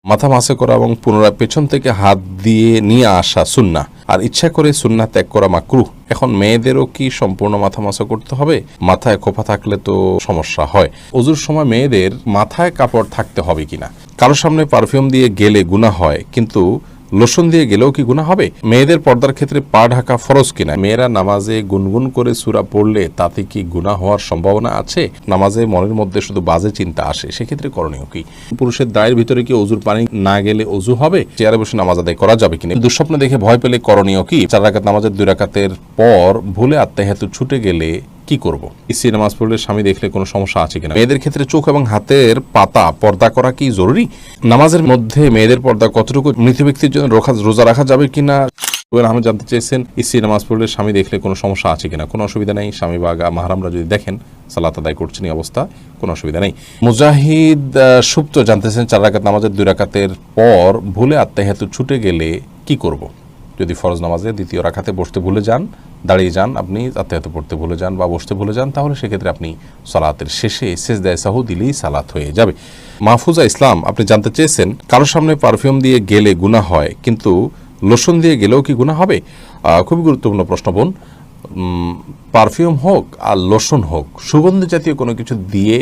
মাথা মাসে করা এবং পুনরায় পেছন থেকে হাত দিয়ে নিয়ে আসা সুন্নাহ, আর ইচ্ছা করে সুন্নাহ ত্যাগ করা মাকরুহ। এখন মেয়েদেরও কি সম্পূর্ণ মাথা মাসা করতে হবে? মাথায় খোপা থাকলে তো সমস্যা হয়। ওযুর সময় মেয়েদের মাথায় কাপড় থাকতে হবে কিনা? কারোর সামনে পারফিউম দিয়ে গেলে গুনাহ হয়, কিন্তু লোশন দিয়ে গেলেও কি গুনাহ হবে? মেয়েদের পর্দার ক্ষেত্রে পা ঢাকা ফরজ কিনা? মেয়েরা নামাজে গুনগুন করে সূরা পড়লে তাতে কি গুনাহ হওয়ার সম্ভাবনা আছে? নামাজে মনের মধ্যে শুধু বাজে চিন্তা আসে, সেক্ষেত্রে করণীয় কি? পুরুষের দায়ের ভিতরে কি ওযুর পানি না গেলে ওযু হবে? চেয়ারে বসে নামাজ আদায় করা যাবে কিনা? দুঃস্বপ্ন দেখে ভয় পেলে করণীয় কি? 4 রাকাত নামাজের 2 রাকাতের পর ভুলে আত্তাহিয়াতু ছুটে গেলে কি করব? স্ত্রী নামাজ পড়লে স্বামী দেখলে কোনো সমস্যা আছে কিনা? মেয়েদের ক্ষেত্রে চোখ এবং হাতের পাতা পর্দা করা কি জরুরি? নামাজের মধ্যে মেয়েদের পর্দা কতটুকু? মৃত ব্যক্তির জন্য রোজা রাখা যাবে কিনা? আমি জানতে চেয়েছেন স্ত্রী নামাজ পড়লে স্বামী দেখলে কোনো সমস্যা আছে কিনা? কোনো অসুবিধা নেই। স্বামী বা মাহরামরা যদি দেখেন সালাত আদায় করছেন এই অবস্থা, কোনো অসুবিধা নেই। মুজাহিদ সুপ্ত জানতেছেন 4 রাকাত নামাজের 2 রাকাতের পর ভুলে আত্তাহিয়াতু ছুটে গেলে কি করব? যদি ফরজ নামাজে 2য় রাকাতে বসতে ভুলে যান, দাঁড়িয়ে যান, আপনি আত্তাহিয়াতু পড়তে ভুলে যান বা বসতে ভুলে যান, তাহলে সেক্ষেত্রে আপনি সালাতের শেষে সিজদায়ে সাহু দিলেই সালাত হয়ে যাবে। মাহফুজা ইসলাম আপনি জানতে চেয়েছেন কারোর সামনে পারফিউম দিয়ে গেলে গুনাহ হয়, কিন্তু লোশন দিয়ে গেলেও কি গুনাহ হবে? খুবই গুরুত্বপূর্ণ প্রশ্ন বোন। পারফিউম হোক আর লোশন হোক, সুগন্ধি জাতীয় কোনো কিছু দিয়ে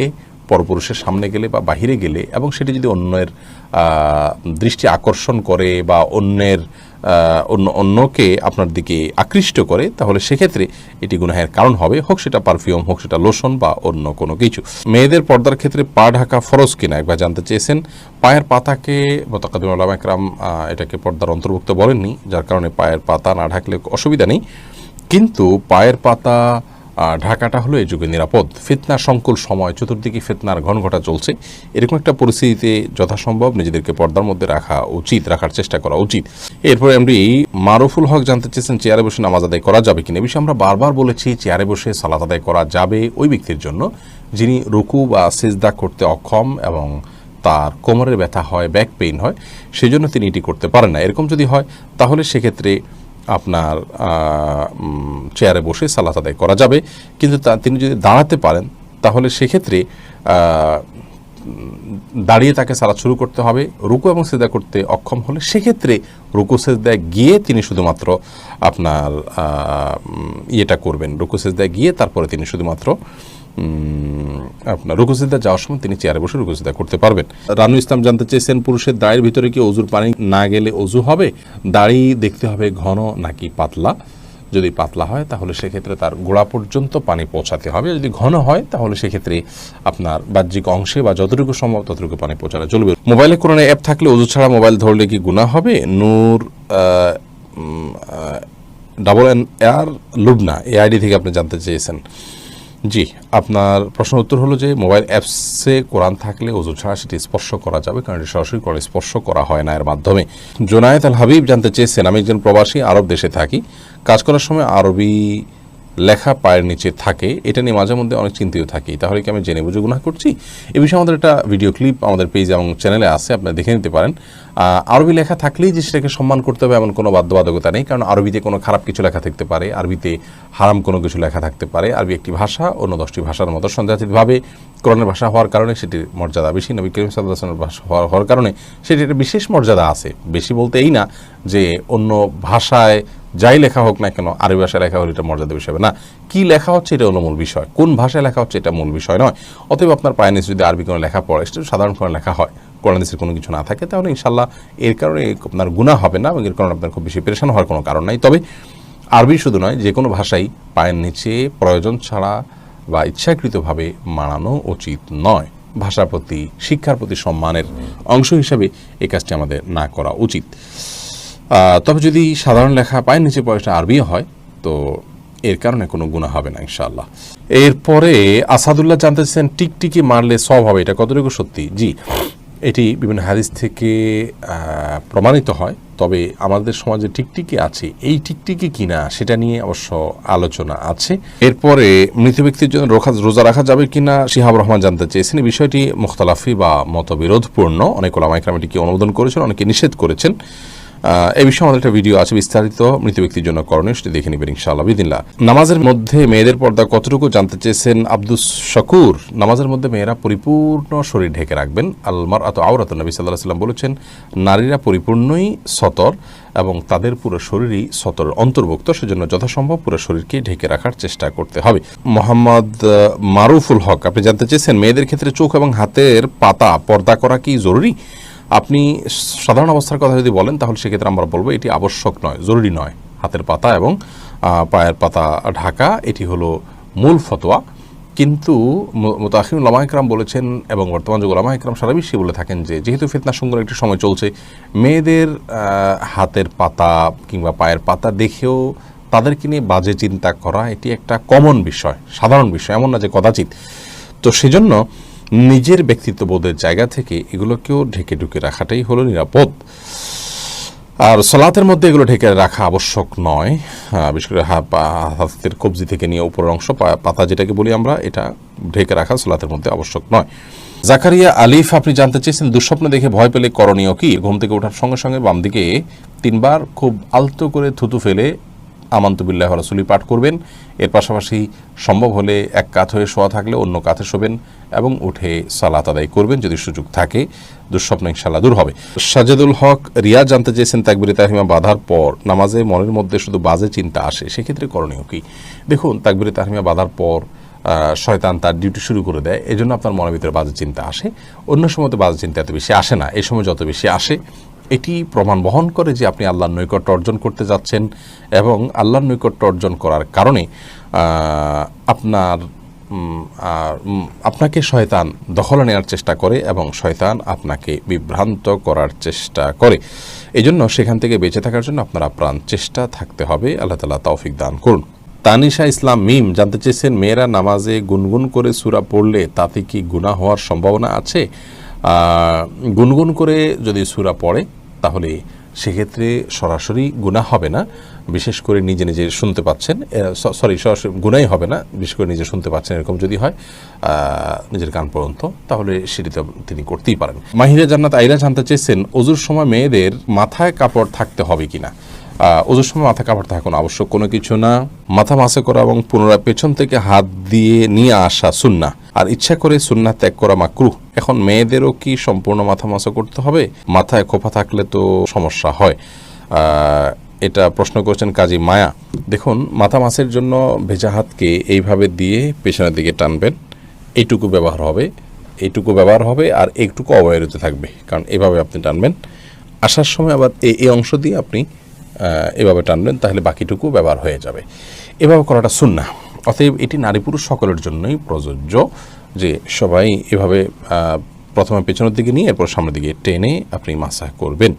পরপুরুষের সামনে গেলে বা বাহিরে গেলে, এবং সেটি যদি অন্যের দৃষ্টি আকর্ষণ করে বা অন্যকে আপনার দিকে আকৃষ্ট করে, তাহলে সেক্ষেত্রে এটি গুনাহের কারণ হবে, হোক সেটা পারফিউম, হোক সেটা লোশন বা অন্য কোনো কিছু। মেয়েদের পর্দার ক্ষেত্রে পা ঢাকা ফরজ কিনা একবার জানতে চেয়েছেন। পায়ের পাতাকে মুতাকাদ্দিম উলামা ইকরাম এটাকে পর্দার অন্তর্ভুক্ত বলেননি, যার কারণে পায়ের পাতা না ঢাকলে অসুবিধা নেই, কিন্তু পায়ের পাতা ঢাকাটা হলো এই যুগে নিরাপদ। ফিতনা সংকুল সময়, চতুর্দিকে ফিতনার ঘনঘটা চলছে, এরকম একটা পরিস্থিতিতে যথাসম্ভব নিজেদেরকে পর্দার মধ্যে রাখার চেষ্টা করা উচিত। এরপরে এমডি মারুফুল হক জানতে চেয়েছেন চেয়ারে বসে নামাজ আদায় করা যাবে কিনা? বিষয়ে আমরা বারবার বলেছি চেয়ারে বসে সালাত আদায় করা যাবে ওই ব্যক্তির জন্য যিনি রুকু বা সিজদা করতে অক্ষম এবং তার কোমরের ব্যথা হয়, ব্যাক পেইন হয়, সেই জন্য তিনি এটি করতে পারেন না। এরকম যদি হয় তাহলে সেক্ষেত্রে আপনার চেয়ারে বসে সালাত আদায় করা যাবে, কিন্তু তিনি যদি দাঁড়াতে পারেন তাহলে সেক্ষেত্রে দাঁড়িয়ে তাকে সালাত শুরু করতে হবে। রুকু এবং সিজদা করতে অক্ষম হলে সেক্ষেত্রে রুকু সিজদায় গিয়ে তিনি শুধুমাত্র আপনার ইয়েটা করবেন, রুকু সিজদায় গিয়ে তারপরে তিনি শুধুমাত্র আপনার রুকু সিজদা যাওয়ার সময় তিনি চেয়ারে বসে রুকু সিজদা করতে পারবেন। রানু ইসলাম জানতে চেয়েছেন পুরুষের দায়ের ভিতরে কি ওযুর পানি না গেলে ওযু হবে? দাড়ি দেখতে হবে ঘন নাকি পাতলা। যদি পাতলা হয় তাহলে সেক্ষেত্রে তার গোড়া পর্যন্ত পানি পৌঁছাতে হবে, যদি ঘন হয় তাহলে সেক্ষেত্রে আপনার বাহ্যিক অংশে বা যতটুকু সম্ভব ততটুকু পানি পৌঁছানো চলবে। মোবাইলে কোরআনে অ্যাপ থাকলে ওযু ছাড়া মোবাইল ধরলে কি গুনাহ হবে? নূর NR লুবনা এই আইডি থেকে আপনি জানতে চেয়েছেন। জি, আপনার প্রশ্ন উত্তর হলো যে মোবাইল অ্যাপসে কোরআন থাকলে ওযু ছাড়া সেটি স্পর্শ করা যাবে, কারণ এটি সরাসরি কোরআন স্পর্শ করা হয় না এর মাধ্যমে। জোনায়েত আল হাবিব জানতে চেয়েছেন আমি একজন প্রবাসী, আরব দেশে থাকি, কাজ করার সময় আরবি লেখা পায়ের নিচে থাকে, এটা নিয়ে মাঝে মধ্যে অনেক চিন্তিত থাকি, তাহলে কি আমি জেনে বুঝে গুনাহ করছি? এ বিষয়ে আমাদের একটা ভিডিও ক্লিপ আমাদের পেজ এবং চ্যানেলে আছে, আপনারা দেখে নিতে পারেন। আরবি লেখা থাকলেই যে সেটাকে সম্মান করতে হবে এমন কোনো বাধ্যবাধকতা নেই, কারণ আরবিতে কোনো খারাপ কিছু লেখা থাকতে পারে, আরবিতে হারাম কোনো কিছু লেখা থাকতে পারে। আরবি একটি ভাষা, অন্য 10টি ভাষার মতো সন্দেহাতীতভাবে কোরআনের ভাষা হওয়ার কারণে সেটির মর্যাদা বেশি, নবী করিম সাল্লাল্লাহু আলাইহি ওয়াসাল্লামের ভাষা হওয়ার কারণে সেটির বিশেষ মর্যাদা আছে। বেশি বলতে এই না যে অন্য ভাষায় যাই লেখা হোক না কেন আরবি ভাষায় লেখা হলে এটা মর্যাদা বিষয় না, কি লেখা হচ্ছে এটা হলো মূল বিষয়, কোন ভাষায় লেখা হচ্ছে এটা মূল বিষয় নয়। অতএব আপনার পায়ের নিচে যদি আরবি কোনো লেখা পড়ে, সেটা সাধারণ কোনো লেখা হয়, কোরআন হাদিসের কোনো কিছু না থাকে, তাহলে ইনশাল্লাহ এর কারণে আপনার গুনাহ হবে না এবং এর কারণে আপনার খুব বেশি পেরেশান হওয়ার কোনো কারণ নাই। তবে আরবি শুধু নয়, যে কোনো ভাষাই পায়ের নিচে প্রয়োজন ছাড়া বা ইচ্ছাকৃতভাবে মানানো উচিত নয়। ভাষার প্রতি, শিক্ষার প্রতি সম্মানের অংশ হিসাবে এই কাজটি আমাদের না করা উচিত। তবে যদি সাধারণ লেখা পায়ের নিচে পড়ে আরবি হয় তো এর কারণে কোনো গুনাহ হবে না ইনশাআল্লাহ। এরপরে আসাদুল্লাহ জানতেছেন টিকটিকি মারলে সওয়াব হবে, এটা কতটুকু সত্যি? জি, এটি বিভিন্ন হাদিস থেকে প্রমাণিত হয়, তবে আমাদের সমাজে টিকটিকি আছে, এই টিকটিকি কিনা সেটা নিয়ে অবশ্য আলোচনা আছে। এরপরে মৃত ব্যক্তির জন্য রোজা রাখা যাবে কিনা শিহাব রহমান জানতে চেয়েছেন। এই বিষয়টি মুখতালাফি বা মতবিরোধপূর্ণ, অনেক ওলামা ইকরাম এটিকে অনুমোদন করেছেন, অনেকে নিষেধ করেছেন। এই বিষয়ে আমাদের একটা ভিডিও আছে বিস্তারিত, মৃত ব্যক্তির জন্য করণীয়, সেটি দেখে নেবেন ইনশাআল্লাহ বিদিল্লাহ। নামাজের মধ্যে মেয়েদের পর্দা কতটুকু জানতে চেয়েছেন আব্দুস শকুর। নামাজের মধ্যে মেয়েরা পরিপূর্ণ শরীর ঢেকে রাখবেন। আলমার আত আওরাতুন, নবী সাল্লাল্লাহু আলাইহি ওয়াসাল্লাম বলেছেন নারীরা পরিপূর্ণই সতর এবং তাদের পুরো শরীরই সতরের অন্তর্ভুক্ত, সেজন্য যথাসম্ভব পুরো শরীরকে ঢেকে রাখার চেষ্টা করতে হবে। মোহাম্মদ মারুফুল হক, আপনি জানতে চেয়েছেন মেয়েদের ক্ষেত্রে চোখ এবং হাতের পাতা পর্দা করা কি জরুরি? আপনি সাধারণ অবস্থার কথা যদি বলেন তাহলে সেক্ষেত্রে আমরা বলবো এটি আবশ্যক নয়, জরুরি নয়। হাতের পাতা এবং পায়ের পাতা ঢাকা এটি হলো মূল ফতোয়া, কিন্তু মুতাআখিরুন উলামা ইকরাম বলেছেন এবং বর্তমান যুগে উলামা ইকরাম সারা বিশ্বে বলে থাকেন যে যেহেতু ফিতনা সংকটের একটি সময় চলছে, মেয়েদের হাতের পাতা কিংবা পায়ের পাতা দেখেও তাদেরকে নিয়ে বাজে চিন্তা করা এটি একটা কমন বিষয়, সাধারণ বিষয়, এমন না যে কদাচিৎ। তো সেজন্য নিজের ব্যক্তিত্ববোধের জায়গা থেকে এগুলোকেও ঢেকে ঢুকে রাখাটাই হলো নিরাপদ। আর সালাতের মধ্যে এগুলো ঢেকে রাখা আবশ্যক নয়, বিশেষ করে হাতের কবজি থেকে নিয়ে উপরের অংশ পাতা যেটাকে বলি আমরা, এটা ঢেকে রাখা সালাতের মধ্যে আবশ্যক নয়। জাকারিয়া আলিফ, আপনি জানতে চেয়েছেন দুঃস্বপ্ন দেখে ভয় পেলে করণীয় কি? ঘুম থেকে ওঠার সঙ্গে সঙ্গে বাম দিকে 3 বার খুব আলতো করে থুতু ফেলে আমানতু বিল্লাহি ওয়া রাসূলিহি পাঠ করবেন। এর পাশাপাশি সম্ভব হলে এক কাত হয়ে শোয়া থাকলে অন্য কাতে শোবেন এবং উঠে সালাত আদায় করবেন যদি সুযোগ থাকে। দুঃস্বপ্ন ইনশাআল্লাহ দূর হবে। সাজেদুল হক রিয়া জানতে চেয়েছেন তাকবীরে তাহরিমা বাঁধার পর নামাজে মনের মধ্যে শুধু বাজে চিন্তা আসে, সেক্ষেত্রে করণীয় কি? দেখুন, তাকবীরে তাহরিমা বাঁধার পর শয়তান তার ডিউটি শুরু করে দেয়, এজন্য আপনার মনের ভিতরে বাজে চিন্তা আসে। অন্য সময় তো বাজে চিন্তা এত বেশি আসে না, এই সময় যত বেশি আসে এটি প্রমাণ বহন করে যে আপনি আল্লাহর নৈকট্য অর্জন করতে যাচ্ছেন এবং আল্লাহর নৈকট্য অর্জন করার কারণে আপনাকে শয়তান দখলে নেওয়ার চেষ্টা করে এবং শয়তান আপনাকে বিভ্রান্ত করার চেষ্টা করে। এই জন্য সেখান থেকে বেঁচে থাকার জন্য আপনার আপ্রাণ চেষ্টা থাকতে হবে। আল্লাহ তাআলা তৌফিক দান করুন। তানিশা ইসলাম মিম জানতে চেয়েছেন মেয়েরা নামাজে গুনগুন করে সূরা পড়লে তাতে কি গুনাহ হওয়ার সম্ভাবনা আছে? গুনগুন করে যদি সূরা পড়ে তাহলে সেক্ষেত্রে সরাসরি গুনাহ হবে না, বিশেষ করে নিজে নিজে শুনতে পাচ্ছেন, সরাসরি গুনাহই হবে না, বিশেষ করে নিজে শুনতে পাচ্ছেন এরকম যদি হয় নিজের কান পর্যন্ত, তাহলে সেটিতে তিনি করতেই পারেন। মাহিরা জান্নাত আইরা জানতে চেয়েছেন ওযুর সময় মেয়েদের মাথায় কাপড় থাকতে হবে কিনা? ওযুর সময় মাথা কাপড় থাকা কোনো আবশ্যক কোনো কিছু না। মাথা মাসে করা এবং পুনরায় পেছন থেকে হাত দিয়ে নিয়ে আসা সুন্নাহ, আর ইচ্ছা করে সুন্নাহ ত্যাগ করা মাকরুহ। এখন মেয়েদেরও কি সম্পূর্ণ মাথা মাসা করতে হবে? মাথায় খোপা থাকলে তো সমস্যা হয়। এটা প্রশ্ন করেছেন কাজী মায়া। দেখুন, মাথা মাসের জন্য ভেজা হাতকে এইভাবে দিয়ে পেছনের দিকে টানবেন, এইটুকু ব্যবহার হবে আর একটুকু অবহেলিত থাকবে, কারণ এভাবে আপনি টানবেন। আসার সময় আবার এই অংশ দিয়ে আপনি এভাবে টানবেন, তাহলে বাকিটুকু ব্যবহার হয়ে যাবে। এভাবে করাটা সুন্নাহ। অতএব এটি নারী পুরুষ সকলের জন্যই প্রযোজ্য যে সবাই এভাবে প্রথমে পেছনের দিকে নিয়ে এরপর সামনের দিকে টেনে আপনি মাসাহ করবেন।